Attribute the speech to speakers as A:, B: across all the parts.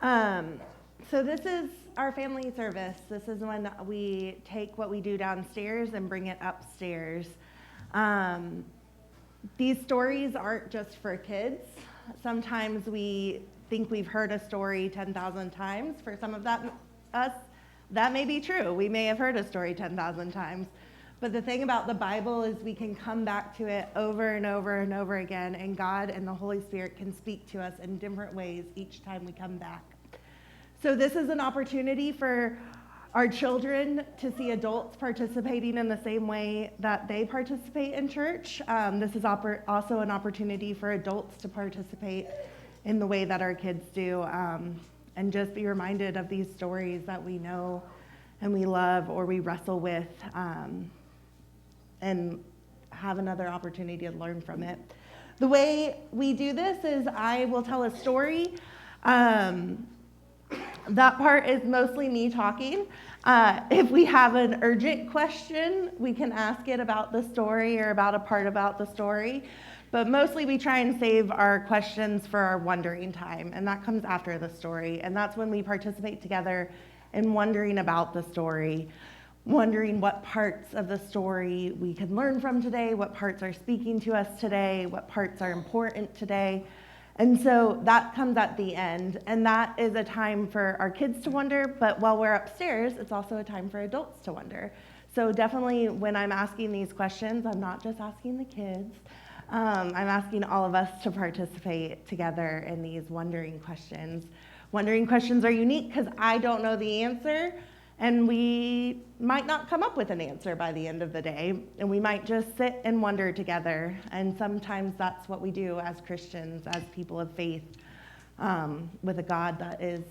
A: Um, so this is our family service. This is when we take what we do downstairs and bring it upstairs. Um, these stories aren't just for kids. Sometimes we think we've heard a story 10,000 times. For some of us, that may be true. We may have heard a story 10,000 times. But the thing about the Bible is we can come back to it over and over and over again, and God and the Holy Spirit can speak to us in different ways each time we come back. So this is an opportunity for our children to see adults participating in the same way that they participate in church. This is also an opportunity for adults to participate in the way that our kids do, and just be reminded of these stories that we know and we love or we wrestle with, and have another opportunity to learn from it. The way we do this is I will tell a story. That part is mostly me talking. If we have an urgent question, we can ask it about the story or about a part about the story. But mostly we try and save our questions for our wondering time, and that comes after the story. And that's when we participate together in wondering about the story, wondering what parts of the story we can learn from today, what parts are speaking to us today, what parts are important today. And so that comes at the end, and that is a time for our kids to wonder, but while we're upstairs, it's also a time for adults to wonder. So definitely when I'm asking these questions, I'm not just asking the kids. I'm asking all of us to participate together in these wondering questions. Wondering questions are unique because I don't know the answer, and we might not come up with an answer by the end of the day, and we might just sit and wonder together. And sometimes that's what we do as Christians, as people of faith, with a God that is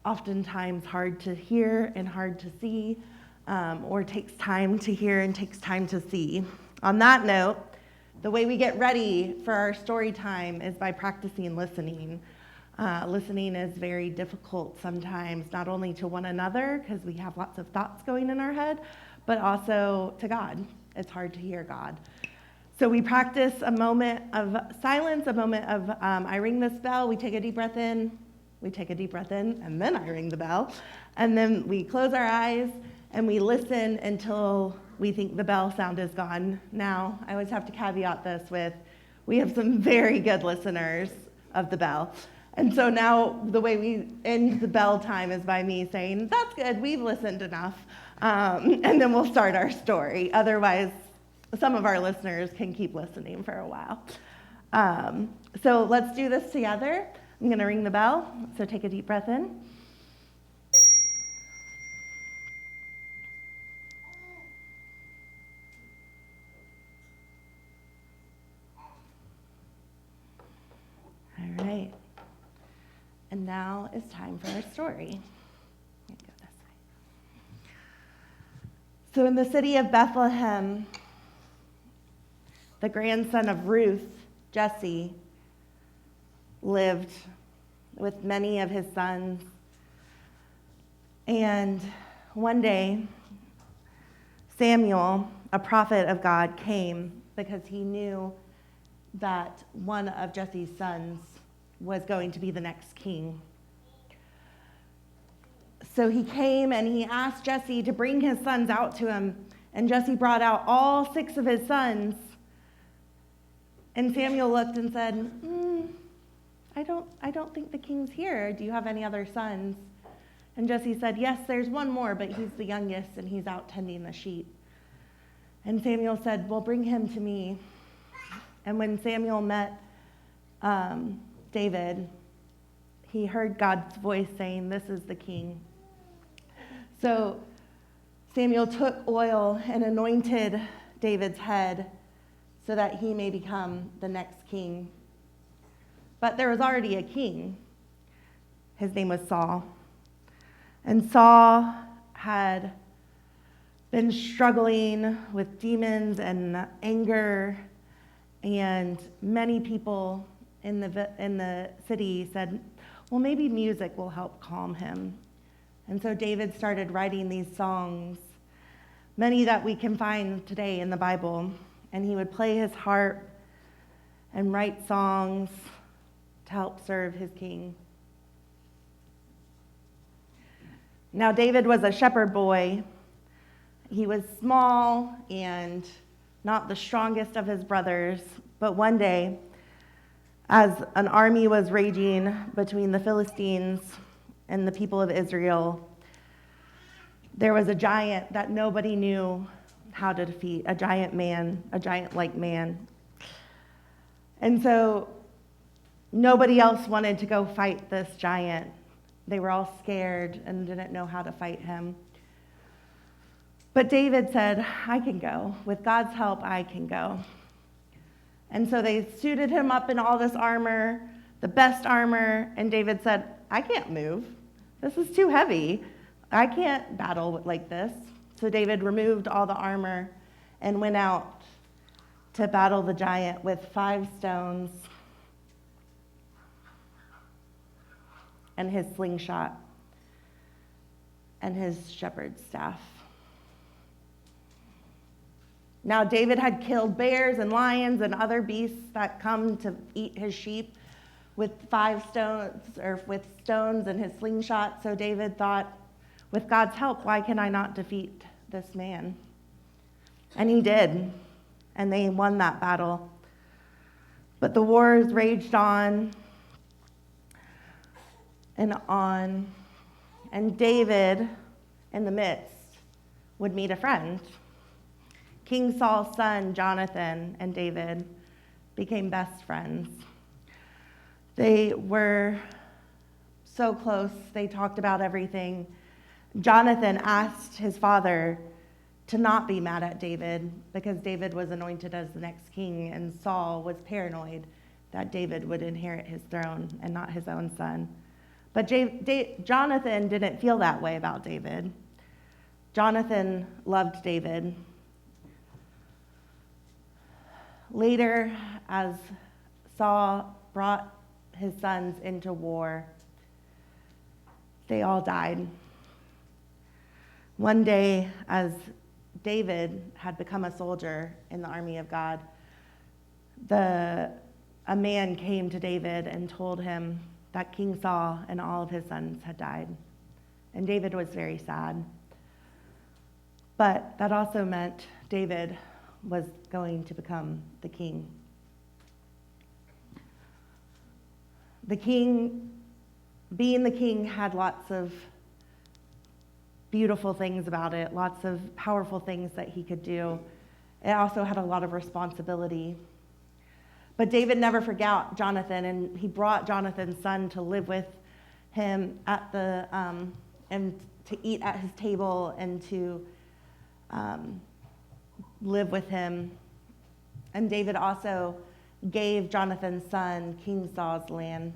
A: oftentimes hard to hear and hard to see, or takes time to hear and takes time to see. On that note, the way we get ready for our story time is by practicing listening. Listening is very difficult sometimes, not only to one another, because we have lots of thoughts going in our head, but also to God. It's hard to hear God. So we practice a moment of silence, a moment of I ring this bell, we take a deep breath in, we take a deep breath in, and then I ring the bell. And then we close our eyes and we listen until we think the bell sound is gone. Now, I always have to caveat this with, we have some very good listeners of the bell. And so now the way we end the bell time is by me saying, that's good, we've listened enough. And then we'll start our story. Otherwise, some of our listeners can keep listening for a while. So let's do this together. I'm going to ring the bell. So take a deep breath in. All right. And now it's time for our story. Go this way. So in the city of Bethlehem, the grandson of Ruth, Jesse, lived with many of his sons. And one day, Samuel, a prophet of God, came because he knew that one of Jesse's sons was going to be the next king. So he came and he asked Jesse to bring his sons out to him, and Jesse brought out all 6 of his sons. And Samuel looked and said, I don't think the king's here. Do you have any other sons? And Jesse said, yes, there's one more, but he's the youngest and he's out tending the sheep. And Samuel said, well, bring him to me. And when Samuel met David, he heard God's voice saying, this is the king. So Samuel took oil and anointed David's head so that he may become the next king. But there was already a king. His name was Saul. And Saul had been struggling with demons and anger, and many people in the city said, well, maybe music will help calm him. And so David started writing these songs, many that we can find today in the Bible. And he would play his harp and write songs to help serve his king. Now, David was a shepherd boy. He was small and not the strongest of his brothers, but one day, as an army was raging between the Philistines and the people of Israel, there was a giant that nobody knew how to defeat, a giant-like man. And so nobody else wanted to go fight this giant. They were all scared and didn't know how to fight him. But David said, I can go. With God's help, I can go. And so they suited him up in all this armor, the best armor, and David said, I can't move. This is too heavy. I can't battle like this. So David removed all the armor and went out to battle the giant with 5 stones and his slingshot and his shepherd's staff. Now David had killed bears and lions and other beasts that come to eat his sheep with 5 stones, or with stones and his slingshot. So David thought, with God's help, why can I not defeat this man? And he did, and they won that battle. But the wars raged on and on, and David, in the midst, would meet a friend. King Saul's son, Jonathan, and David became best friends. They were so close, they talked about everything. Jonathan asked his father to not be mad at David because David was anointed as the next king, and Saul was paranoid that David would inherit his throne and not his own son. But Jonathan didn't feel that way about David. Jonathan loved David. Later, as Saul brought his sons into war, they all died. One day, as David had become a soldier in the army of God, a man came to David and told him that King Saul and all of his sons had died. And David was very sad. But that also meant David was going to become the king. The king, being the king, had lots of beautiful things about it, lots of powerful things that he could do. It also had a lot of responsibility. But David never forgot Jonathan, and he brought Jonathan's son to live with him at and to eat at his table and to live with him. And David also gave Jonathan's son King Saul's land.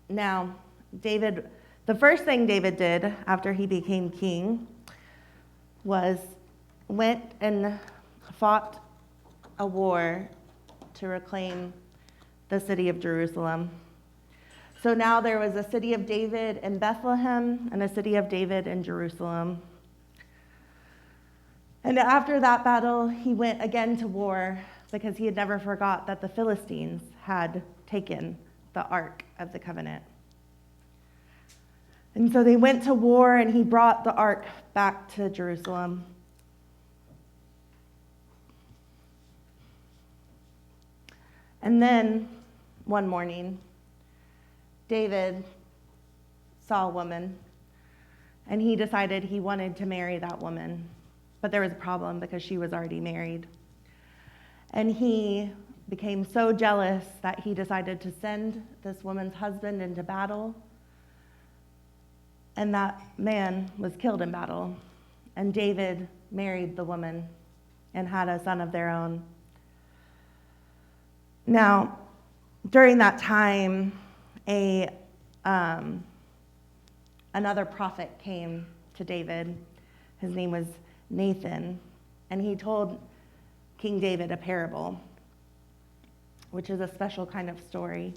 A: Now, the first thing David did after he became king was went and fought a war to reclaim the city of Jerusalem. So now there was a city of David in Bethlehem and a city of David in Jerusalem. And after that battle, he went again to war because he had never forgot that the Philistines had taken the Ark of the Covenant. And so they went to war, and he brought the Ark back to Jerusalem. And then, one morning, David saw a woman, and he decided he wanted to marry that woman. But there was a problem because she was already married. And he became so jealous that he decided to send this woman's husband into battle. And that man was killed in battle. And David married the woman and had a son of their own. Now, during that time, another prophet came to David. His name was Nathan, and he told King David a parable, which is a special kind of story.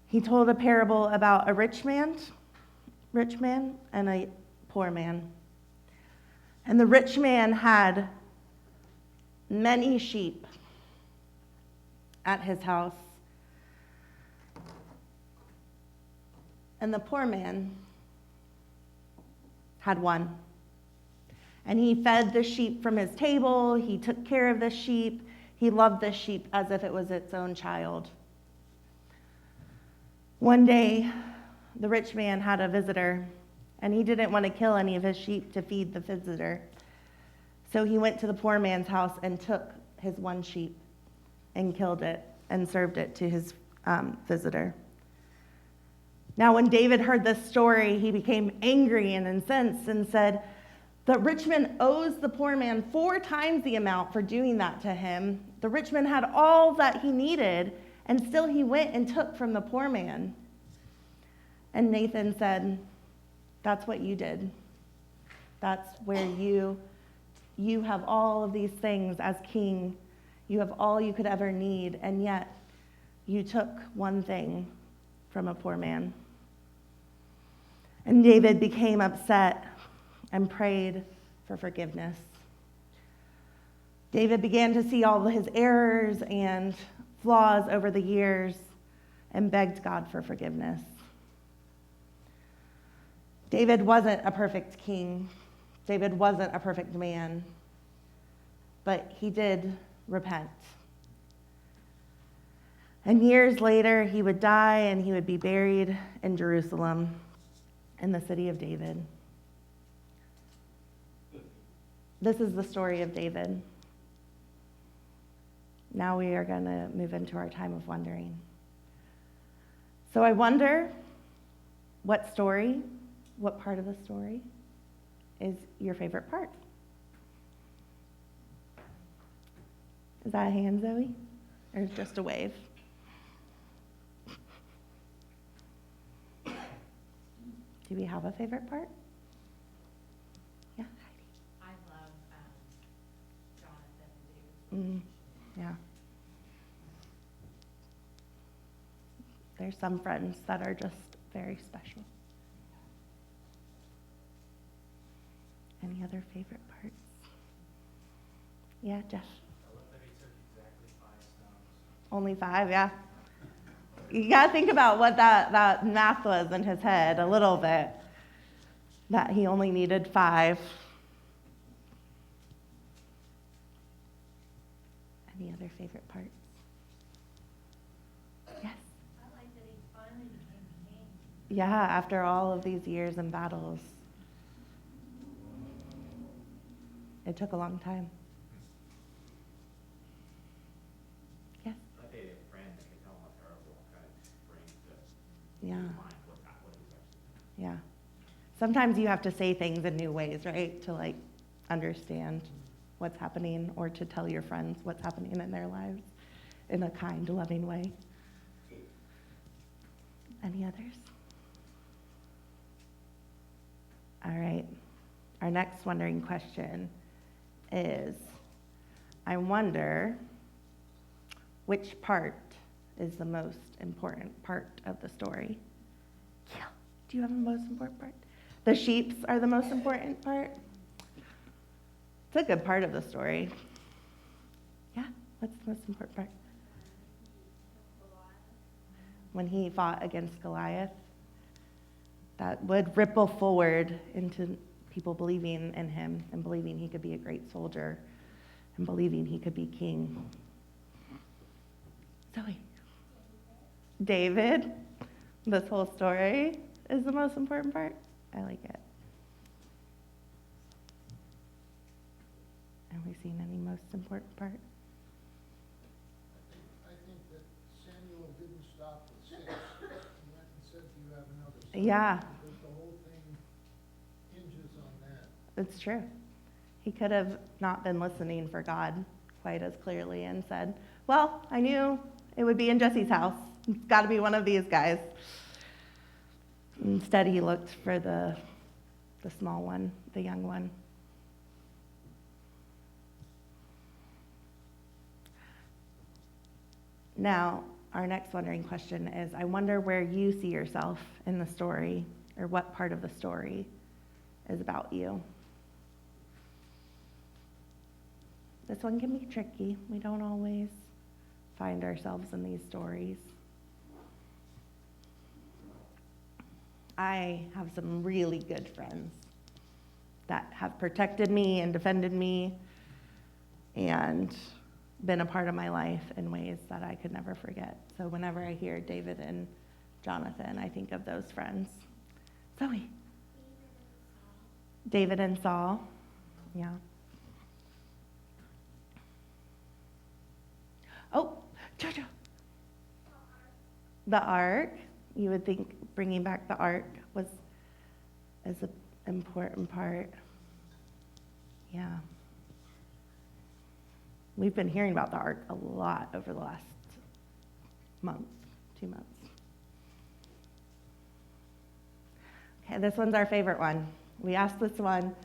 A: He told a parable about a rich man and a poor man. And the rich man had many sheep at his house. And the poor man had one. And he fed the sheep from his table. He took care of the sheep. He loved the sheep as if it was its own child. One day, the rich man had a visitor, and he didn't want to kill any of his sheep to feed the visitor. So he went to the poor man's house and took his one sheep and killed it and served it to his visitor. Now, when David heard this story, he became angry and incensed and said, "The rich man owes the poor man 4 times the amount for doing that to him. The rich man had all that he needed, and still he went and took from the poor man." And Nathan said, "That's what you did. That's where you have all of these things as king. You have all you could ever need, and yet you took one thing from a poor man." And David became upset and prayed for forgiveness. David began to see all of his errors and flaws over the years and begged God for forgiveness. David wasn't a perfect king. David wasn't a perfect man, but he did repent. And years later, he would die and he would be buried in Jerusalem, in the city of David. This is the story of David. Now we are going to move into our time of wondering. So I wonder what part of the story is your favorite part? Is that a hand, Zoe? Or just a wave? Do we have a favorite part? Yeah, Heidi.
B: I love Jonathan and David's
A: Yeah. There's some friends that are just very special. Any other favorite parts? Yeah, Jeff.
C: I love that he took exactly 5 stones.
A: Only 5, yeah. You gotta think about what that math was in his head a little bit. That he only needed 5. Any other favorite parts? Yes?
B: I like that he finally became king.
A: Yeah, after all of these years and battles. It took a long time. Yes?
C: I think a friend that could tell him how terrible kind of brings to
A: Yeah.
C: mind what he's actually doing.
A: Yeah. Sometimes you have to say things in new ways, right? To understand what's happening, or to tell your friends what's happening in their lives in a kind, loving way. Any others? All right. Our next wondering question is, I wonder which part is the most important part of the story? Yeah. Do you have the most important part? The sheeps are the most important part? It's a good part of the story. Yeah, what's the most important part? When he fought against Goliath, that would ripple forward into people believing in him and believing he could be a great soldier and believing he could be king. Zoe. David. This whole story is the most important part. I like it. Have we seen any most important part?
D: I think that Samuel didn't stop at 6. He went and said, "Do you have another son?"
A: Yeah.
D: Because the whole thing hinges on that.
A: It's true. He could have not been listening for God quite as clearly and said, "Well, I knew it would be in Jesse's house. It's got to be one of these guys." Instead, he looked for the small one, the young one. Now, our next wondering question is, I wonder where you see yourself in the story, or what part of the story is about you. This one can be tricky. We don't always find ourselves in these stories. I have some really good friends that have protected me and defended me and been a part of my life in ways that I could never forget. So whenever I hear David and Jonathan, I think of those friends. Zoe. David and Saul. Yeah. Oh, Jojo. The ark. You would think bringing back the ark was an important part. Yeah. We've been hearing about the ark a lot over the last month, 2 months. Okay, this one's our favorite one. We asked this one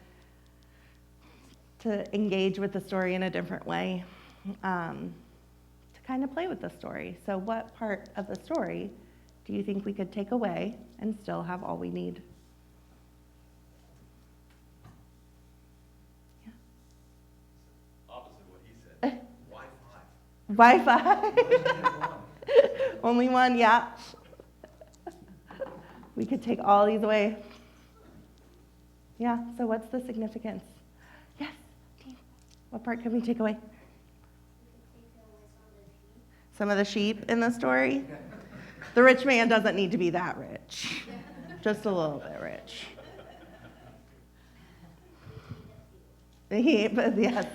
A: to engage with the story in a different way, to kind of play with the story. So what part of the story do you think we could take away and still have all we need? Yeah.
C: Opposite of what he said.
A: Wi-Fi. Only one, yeah. We could take all these away. Yeah, so what's the significance? Yes, team. What part can we take away? Some of the sheep in the story? The rich man doesn't need to be that rich. Just a little bit rich. But yes.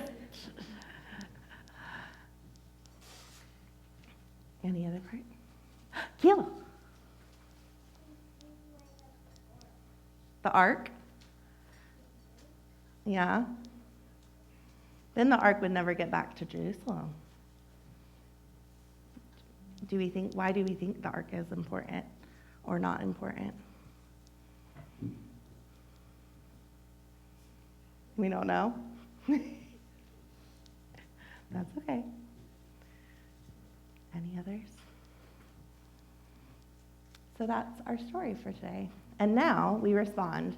A: Any other part? Kilo. The ark? Yeah. Then the ark would never get back to Jerusalem. Why do we think the ark is important or not important? We don't know. That's okay. Any others? So that's our story for today. And now we respond.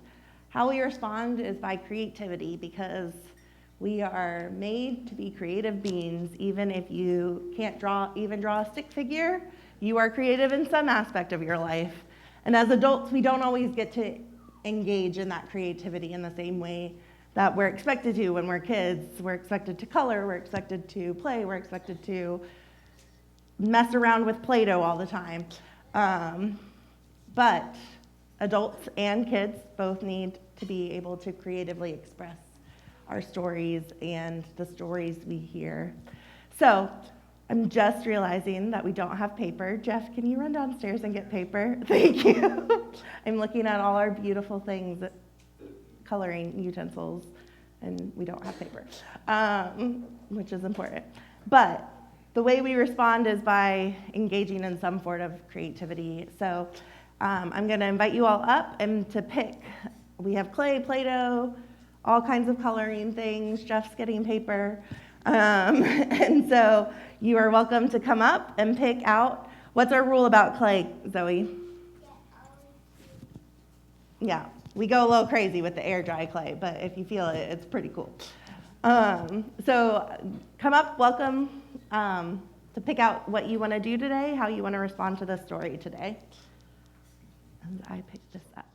A: How we respond is by creativity, because we are made to be creative beings. Even if you can't draw a stick figure, you are creative in some aspect of your life. And as adults, we don't always get to engage in that creativity in the same way that we're expected to when we're kids. We're expected to color, we're expected to play, we're expected to mess around with Play-Doh all the time. But adults and kids both need to be able to creatively express our stories and the stories we hear. So I'm just realizing that we don't have paper. Jeff, can you run downstairs and get paper? Thank you. I'm looking at all our beautiful things, coloring utensils, and we don't have paper, which is important. But the way we respond is by engaging in some sort of creativity. So I'm going to invite you all up and to pick. We have clay, Play-Doh, all kinds of coloring things. Jeff's getting paper. And so you are welcome to come up and pick out. What's our rule about clay, Zoe? Yeah, we go a little crazy with the air dry clay, but if you feel it, it's pretty cool. So come up, welcome to pick out what you want to do today, how you want to respond to the story today. And I picked this up.